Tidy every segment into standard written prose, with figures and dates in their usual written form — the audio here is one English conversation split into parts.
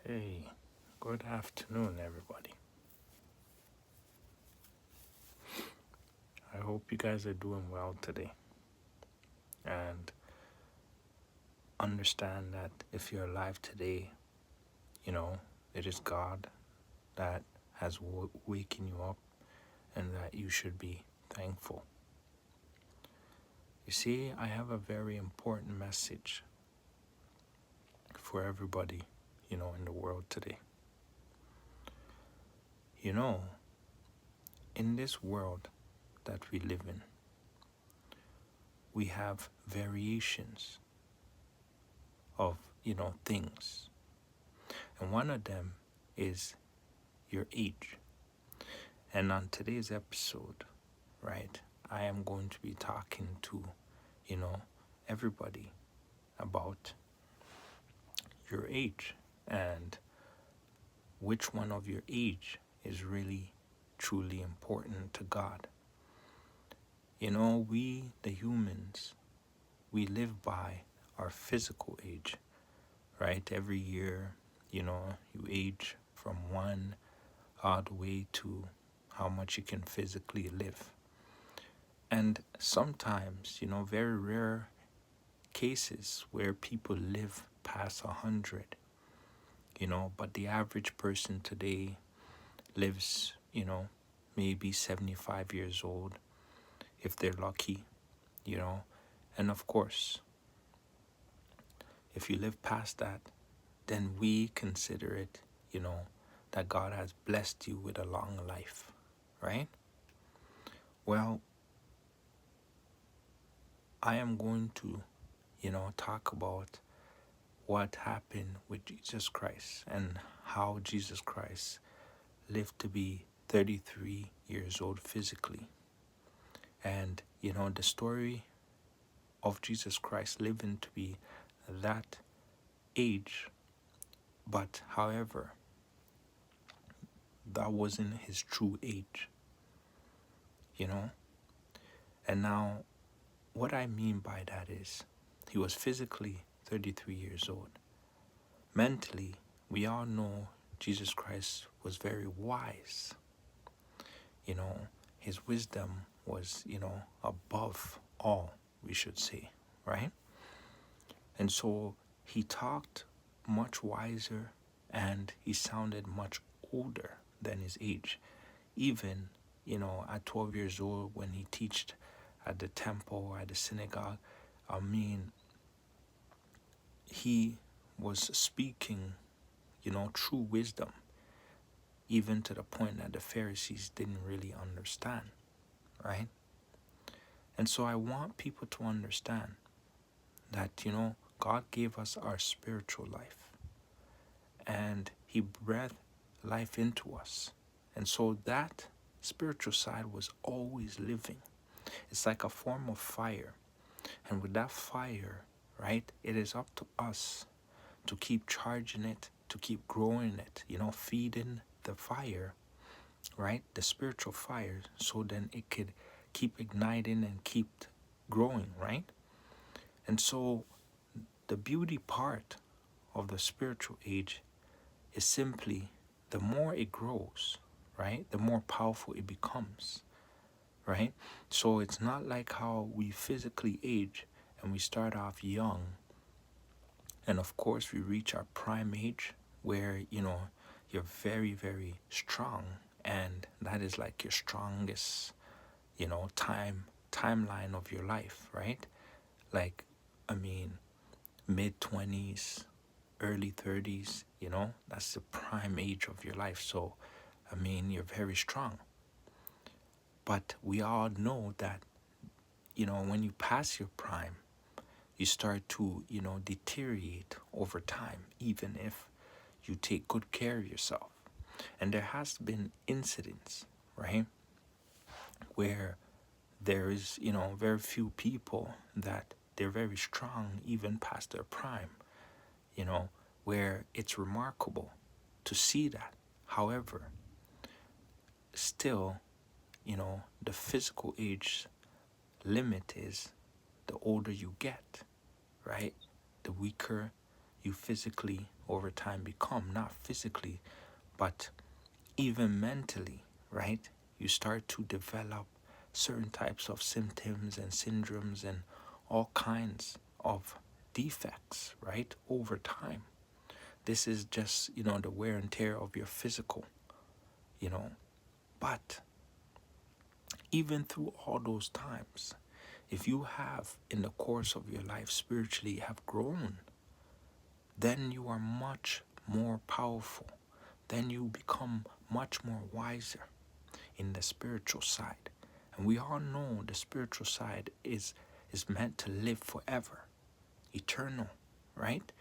Hey, good afternoon, everybody. I hope you guys are doing well today and understand that if you're alive today, you know, it is God that has waken you up and that you should be thankful. You see, I have a very important message for everybody, in the world today. You know, in this world that we live in, we have variations of, things. And one of them is your age. And on today's episode, right, I am going to be talking to, everybody about your age and which one of your age is really, truly important to God. We, the humans, we live by our physical age, right? Every year, you age from one all the way to how much you can physically live. And sometimes, very rare cases where people live past 100, but the average person today lives, maybe 75 years old if they're lucky, you know. And of course, if you live past that, then we consider it, that God has blessed you with a long life, right? Well, I am going to, talk about what happened with Jesus Christ and how Jesus Christ lived to be 33 years old physically. And, the story of Jesus Christ living to be that age, but however, that wasn't his true age, you know? And now, what I mean by that is, he was physically 33 years old. Mentally, we all know Jesus Christ was very wise. His wisdom was, above all, we should say, right? And so he talked much wiser and he sounded much older than his age. Even, at 12 years old when he taught at the temple, at the synagogue, he was speaking, true wisdom, even to the point that the Pharisees didn't really understand, right? And so I want people to understand that, God gave us our spiritual life and he breathed life into us. And so that spiritual side was always living. It's like a form of fire. And with that fire, right, it is up to us to keep charging it, to keep growing it, feeding the fire, right, the spiritual fire, so then it could keep igniting and keep growing, right? And so the beauty part of the spiritual age is simply the more it grows, right, the more powerful it becomes, right? So it's not like how we physically age and we start off young and of course we reach our prime age where, you're very, very strong and that is like your strongest, timeline of your life, right? Like, mid 20s, early 30s, that's the prime age of your life. So, you're very strong. But we all know that, when you pass your prime, you start to, deteriorate over time, even if you take good care of yourself. And there has been incidents, right, where there is, very few people that they're very strong even past their prime, where it's remarkable to see that. However, still, the physical age limit is the older you get, right? The weaker you physically over time become, not physically, but even mentally, right? You start to develop certain types of symptoms and syndromes and all kinds of defects, right? Over time. This is just, the wear and tear of your physical, you know. But even through all those times, if you have in the course of your life spiritually have grown, then you are much more powerful. Then you become much more wiser in the spiritual side. And we all know the spiritual side is meant to live forever, eternal, right?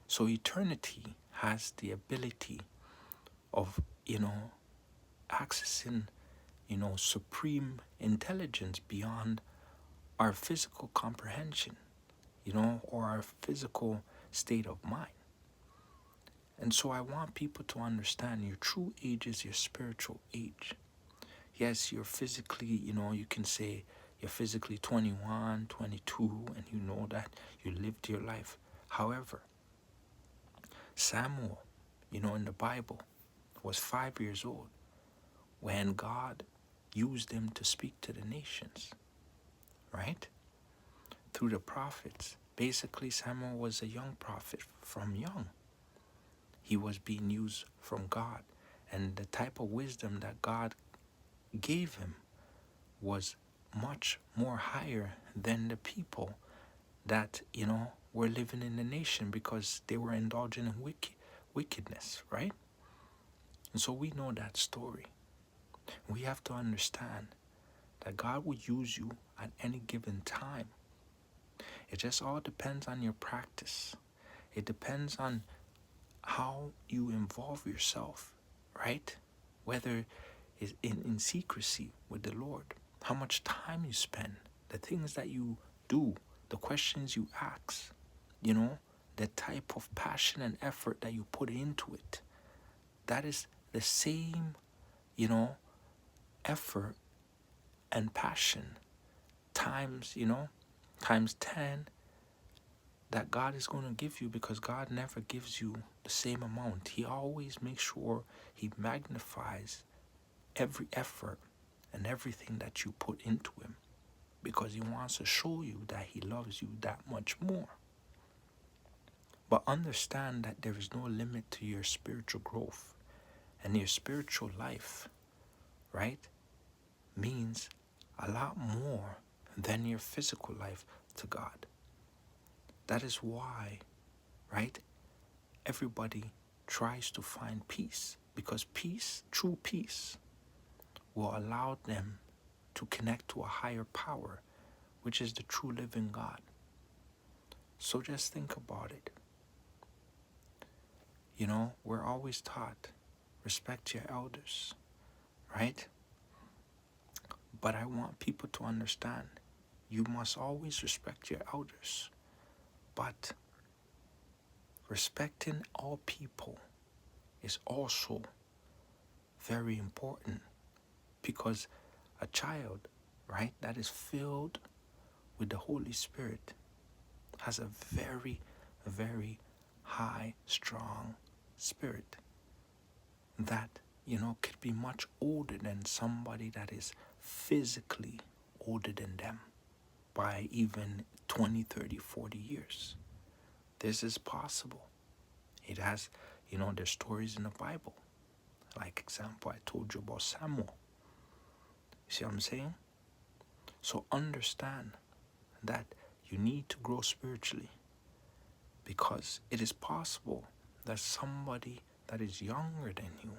So eternity has the ability of, accessing, supreme intelligence beyond our physical comprehension, or our physical state of mind. And so I want people to understand your true age is your spiritual age. Yes, you're physically, you can say you're physically 21, 22, and you know that you lived your life. However, Samuel, in the Bible, was 5 years old when God used him to speak to the nations, right? Through the prophets. Basically, Samuel was a young prophet from young. He was being used from God. And the type of wisdom that God gave him was much more higher than the people that, were living in the nation because they were indulging in wickedness, right? And so we know that story. We have to understand that God will use you at any given time. It just all depends on your practice. It depends on how you involve yourself, right? Whether it's in secrecy with the Lord, how much time you spend, the things that you do, the questions you ask, the type of passion and effort that you put into it. That is the same, effort and passion times, times 10 that God is going to give you, because God never gives you the same amount. He always makes sure he magnifies every effort and everything that you put into him, because he wants to show you that he loves you that much more. But understand that there is no limit to your spiritual growth, and your spiritual life, right, means a lot more than your physical life to God. That is why, right, everybody tries to find peace, because peace, true peace, will allow them to connect to a higher power, which is the true living God. So just think about it. We're always taught, respect your elders, right? But I want people to understand, you must always respect your elders. But respecting all people is also very important, because a child, right, that is filled with the Holy Spirit has a very, very high, strong spirit that, could be much older than somebody that is physically older than them by even 20, 30, 40 years. This is possible. It has, there's stories in the Bible. Like example, I told you about Samuel. You see what I'm saying? So understand that you need to grow spiritually, because it is possible that somebody that is younger than you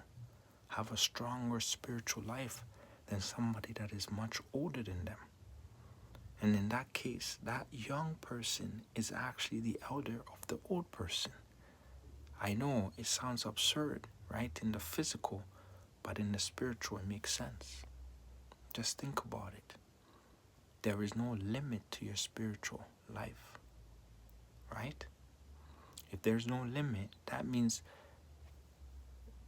have a stronger spiritual life than somebody that is much older than them. And in that case, that young person is actually the elder of the old person. I know it sounds absurd, right, in the physical, but in the spiritual it makes sense. Just think about it. There is no limit to your spiritual life, right? If there's no limit, that means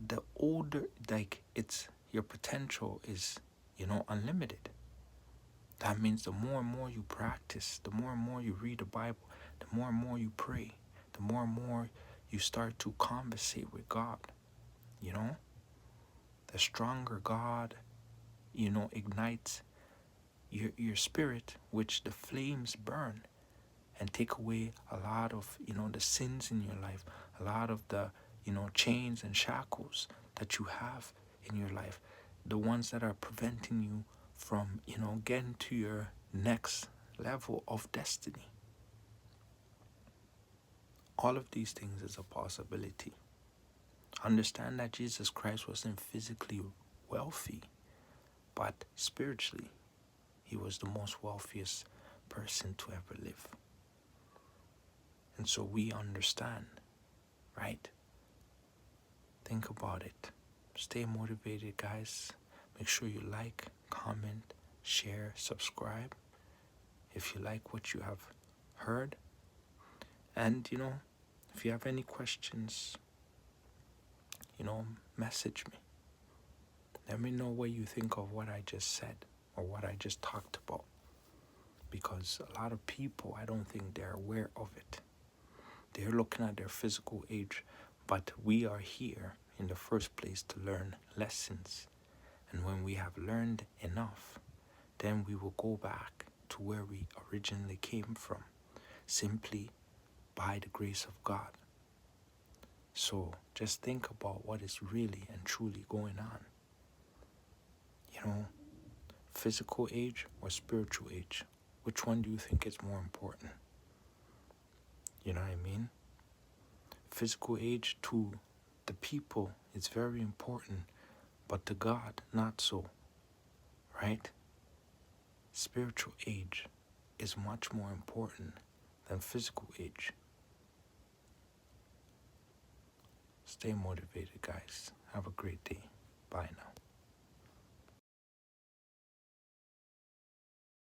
the older, like, it's your potential is, unlimited. That means the more and more you practice, the more and more you read the Bible, the more and more you pray, the more and more you start to conversate with God, you know? The stronger God, ignites your spirit, which the flames burn and take away a lot of, the sins in your life, a lot of the, chains and shackles that you have in your life, the ones that are preventing you from, getting to your next level of destiny. All of these things is a possibility. Understand that Jesus Christ wasn't physically wealthy, but spiritually, he was the most wealthiest person to ever live. And so we understand, right? Think about it. Stay motivated, guys. Make sure you like, comment, share, subscribe if you like what you have heard. And, if you have any questions, message me. Let me know what you think of what I just said or what I just talked about. Because a lot of people, I don't think they're aware of it. They're looking at their physical age, but we are here in the first place to learn lessons. And when we have learned enough, then we will go back to where we originally came from, simply by the grace of God. So just think about what is really and truly going on. Physical age or spiritual age? Which one do you think is more important? You know what I mean? Physical age to the people is very important, but to God, not so. Right? Spiritual age is much more important than physical age. Stay motivated, guys.